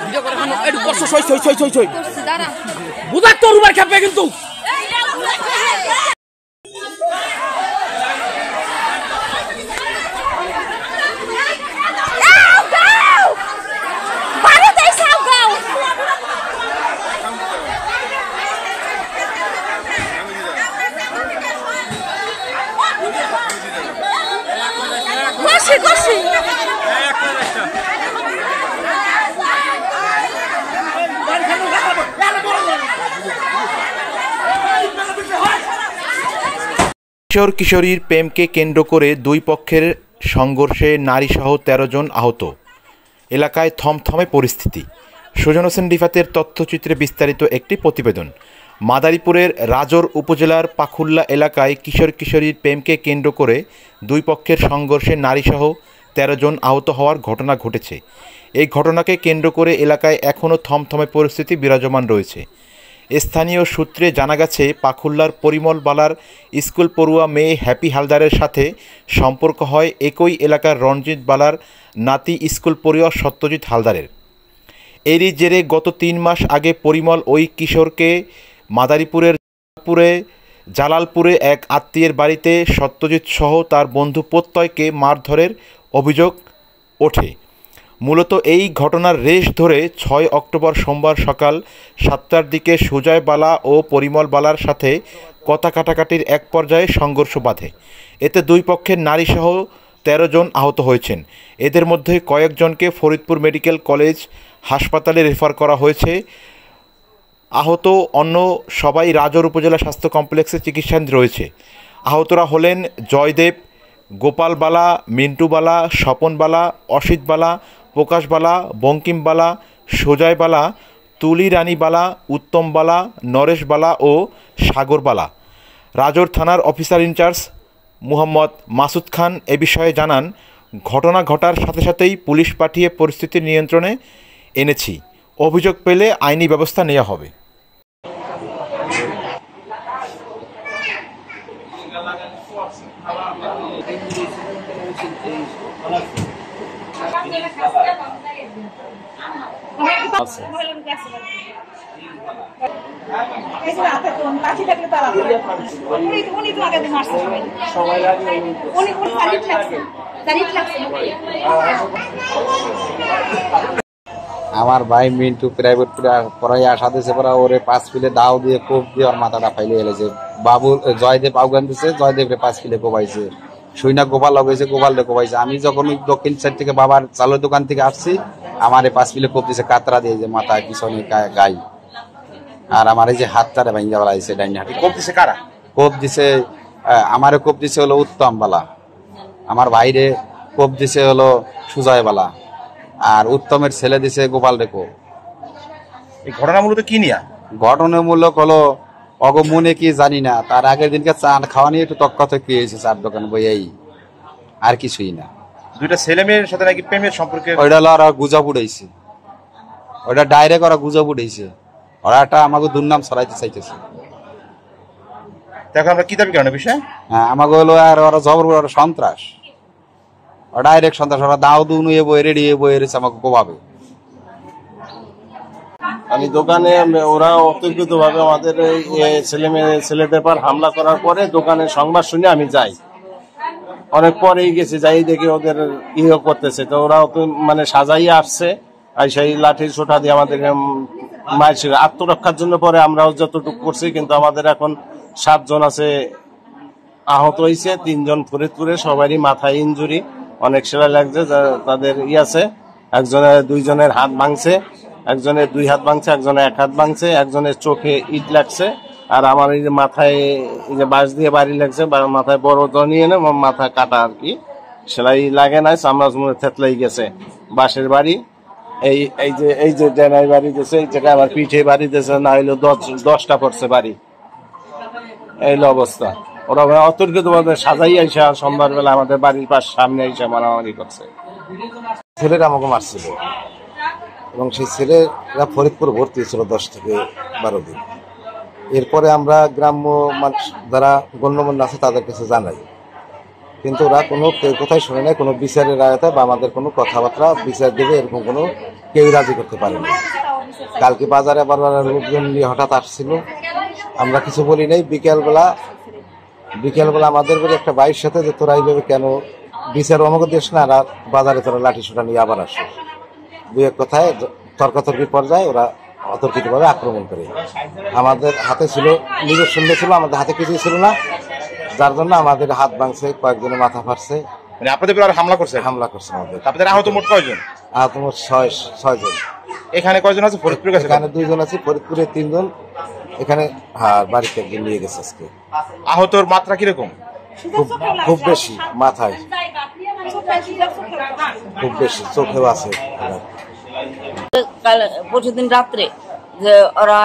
Video করে হানো একটু কষ্ট সই বুঝা তোর উপর খাবে কিন্তু কিশোর কিশোরীর প্রেমকে কেন্দ্র করে দুই পক্ষের সংঘর্ষে নারীসহ ১৩ জন আহত। এলাকায় থমথমে পরিস্থিতি। সুজন হোসেন রিফাতের তথ্যচিত্রে বিস্তারিত একটি প্রতিবেদন। মাদারীপুরের রাজোর উপজেলার পাখুল্লা এলাকায় কিশোর কিশোরীর প্রেমকে কেন্দ্র করে দুই পক্ষের সংঘর্ষে নারীসহ ১৩ জন আহত হওয়ার ঘটনা ঘটেছে। এই ঘটনাকে কেন্দ্র করে এলাকায় এখনও থমথমে পরিস্থিতি বিরাজমান রয়েছে। স্থানীয় সূত্রে জানা গেছে, পাখুল্লার পরিমল বালার স্কুল পড়ুয়া মেয়ে হ্যাপি হালদারের সাথে সম্পর্ক হয় একই এলাকার রঞ্জিত বালার নাতি স্কুল পড়ুয়া সত্যজিৎ হালদারের। এরই জেরে গত ৩ মাস আগে পরিমল ওই কিশোরকে মাদারীপুরের জালালপুরে এক আত্মীয়ের বাড়িতে সত্যজিৎ সহ তার বন্ধু প্রত্যয়কে মারধরের অভিযোগ ওঠে। মূলত এই ঘটনার রেশ ধরে ৬ অক্টোবর সোমবার সকাল ৭টার দিকে সুজয় বালা ও পরিমল বালার সাথে কথা কাটাকাটির এক পর্যায়ে সংঘর্ষ বাধে। এতে দুই পক্ষের নারীসহ ১৩ জন আহত হয়েছেন। এদের মধ্যে কয়েকজনকে ফরিদপুর মেডিকেল কলেজ হাসপাতালে রেফার করা হয়েছে। আহত অন্য সবাই রাজোর উপজেলা স্বাস্থ্য কমপ্লেক্সে চিকিৎসাধীন রয়েছে। আহতরা হলেন জয়দেব, গোপাল বালা, মিন্টু বালা, স্বপন বালা, অসিত বালা, প্রকাশ বালা, বঙ্কিম বালা, সুজয় বালা, তুলি রানী বালা, উত্তম বালা, নরেশ বালা ও সাগর বালা। রাজোর থানার অফিসার ইনচার্জ মুহাম্মদ মাসুদ খান এ বিষয়ে জানান, ঘটনা ঘটার সাথে সাথেই পুলিশ পাঠিয়ে পরিস্থিতি নিয়ন্ত্রণে এনেছি। অভিযোগ পেলে আইনি ব্যবস্থা নেওয়া হবে। আমার ভাই মিন্টু প্রাইভেট পড়াই আসা দিয়েছে, পড়া ওরে ৫ কিলো দাও দিয়ে কোপ দিয়ে ওর মাথাটা ফাইলে এলেছে। বাবু জয়দেব আউগান দিছে, জয়দেবরে ৫ কিলো কোপাইছে। শুইনা গোপাল লাগাইছে, গোপালরে কোপাইছে। আমি যখন দক্ষিণ সাইড থেকে বাবার চালের দোকান থেকে আসছি, আমারে ৫ কিলো কোপ দিছে কাতরা দিয়ে, যে মাথায় পিছনে গাই। আর আমার এই যে হাতটারে ভাঙ্গা বেলাইছে ডাইনি হাতে। কোপ দিছে কারা? কোপ দিছে আমারে কোপ দিছে হলো উত্তম বালা, আমার ভাইরে কোপ দিছে হলো সুজয় বালা, আর উত্তমের ছেলে দিছে গোপাল রেকো। এই ঘটনা মূলত কি নিয়ে? ঘটনামূলক হলো অগমনে কি জানি না, তার আগের দিনকে চা খাওয়া নিয়ে একটু তক্কত কি হয়েছে চার দোকান বইয়াই, আর কিছুই না। দুইটা ছেলে মেয়ের সাথে নাকি প্রেমের সম্পর্কে? ওইটা হলো ওরা গুজব উড়াইছে, ওইটা ডাইরেক্ট ওরা গুজব উড়াইছে। ওরা একটা আমাকে দুর্নাম ছড়াইতে চাইতেছে। দেখো আমরা কি দাবি করেন বিষয়? হ্যাঁ, আমাকে হলো আর ওরা জবর ওরা সন্ত্রাস, ওরা ডাইরেক্ট সন্ত্রাস। ওরা দাও দুন হয়ে বই রেডি হয়ে বই এসেছে আমাকে কোভাবে। আমি দোকানে, ওরা অতর্কিত ভাবে আমাদের ছেলেদের পর হামলা করার পরে দোকানে সংবাদ শুনে আমি যাই। অনেক পরেই গেছি, যাই দেখি ওদের ইয়ে করতেছে। তো ওরা মানে সাজাইয়ে আসছে, আর সেই লাঠি ছোটা দিয়ে আমাদের মায়ের আত্মরক্ষার জন্য পরে আমরাও যতটুকু করছি। কিন্তু আমাদের এখন 7 জন আছে আহত হয়েছে, 3 জন ফরিদপুরে, সবারই মাথায় ইনজুরি, অনেক সেলাই লাগছে। তাদের আছে, একজনের 2 জনের হাত ভাঙছে, একজনের 2 হাত ভাঙছে, একজনের 1 হাত ভাঙছে, একজনের চোখে ইট লাগছে। আর আমার এই যে মাথায় এই যে বাঁশ দিয়ে বাড়ি লাগছে, মাথায় বড় নিয়ে না মাথা কাটা আর কি, সেলাই লাগে নাই, চামড়া থেতলাই গেছে। বাঁশের বাড়ি এই যে ডেনাই বাড়ি দিয়েছে, এই জায়গায় আমার পিঠে বাড়ি দিয়েছে, না হইলো 10টা পড়ছে বাড়ি। এই অবস্থা। ওরা অতর্কিত ভাবে সাজাই আইসা সোমবারবেলা আমাদের বাড়ির সামনে আইসা মারামারি করছে। ছেলেরা আমাকে মারছিল এবং সেই ছেলেরা ফরিদপুর ভর্তি ছিল 10 থেকে 12 দিন। এরপরে আমরা গ্রাম্য মানুষ যারা গণ্যমান্য আছে তাদের কাছে জানাই, কিন্তু ওরা কোনো কোথায় শুনে নাই, কোনো বিচারের আয়তায় বা আমাদের কোনো কথাবার্তা বিচার দেবে এরকম কোনো কেউই রাজি করতে পারেনি। কালকে বাজারে আবার লোকজন নিয়ে হঠাৎ আসছিল, আমরা কিছু বলি নাই। বিকেলবেলা আমাদের বলে একটা বাইরের সাথে যে তোরা এইভাবে কেন বিচার অমুক দেশ না, আর বাজারে তোরা লাঠি সোটা নিয়ে আবার আসো, দুই এক কথায় তর্কাতর্কি পর্যায়ে ওরা অতর্কিতভাবে আক্রমণ করে। আমাদের হাতে ছিল নিজের সঙ্গে ছিল, আমাদের হাতে কিছুই ছিল না, যার জন্য আমাদের হাত ভাঙছে, কয়েকজনের মাথা ফাটছে। মানে আপনাদের উপর হামলা করছে আমাদের। আপনাদের আহত মোট কয়জন? আহত মোট 6 জন। এখানে কয়জন আছে? ফরিদপুরে গেছে? এখানে 2 জন আছে, ফরিদপুরে 3 জন, এখানে বাড়িতে একজন নিয়ে গেছে আজকে। আহতর মাত্রা কিরকম? খুব বেশি, মাথায় খুব বেশি, চোখেও আছে। পরশুদিন রাত্রে যে ওরা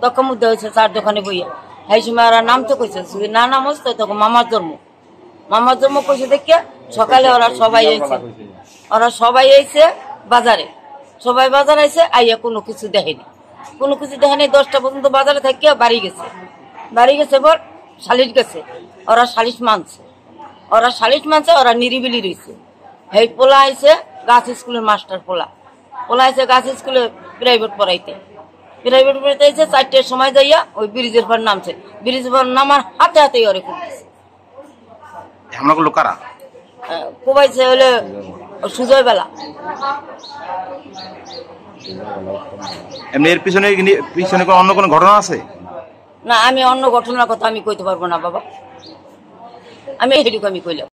দক্ষা মধ্যে হয়েছে 4 দোকানে বইয়া, এই সময় ওরা নামতে কইছে, যদি না নাম হচ্ছে তখন মামার জন্ম কইছে দেখে সকালে ওরা সবাই আইছে বাজারে, সবাই বাজারে আইছে, আইয়া কোনো কিছু দেখেনি 10টা পর্যন্ত বাজারে থাকিয়া বাড়ি গেছে পর শালিশ গেছে, ওরা সালিশ মানছে, ওরা নিরিবিলি রয়েছে। এই পোলা আইছে গাছ স্কুলের মাস্টার, পোলা আইছে গাছ স্কুলে প্রাইভেট পড়াইতে আইছে। 4টার সময় যাইয়া ওই ব্রিজের পর নামছে, ব্রিজের পর নামার হাতে ওরে খুঁজছে। হামলা করলো কারা? কোবাইছে হলে সুজয় বেলা। এমনি এর পিছনে অন্য কোনো ঘটনা আছে? না, আমি অন্য ঘটনার কথা আমি কইতে পারবো না বাবা, আমি এটুকু কইলাম।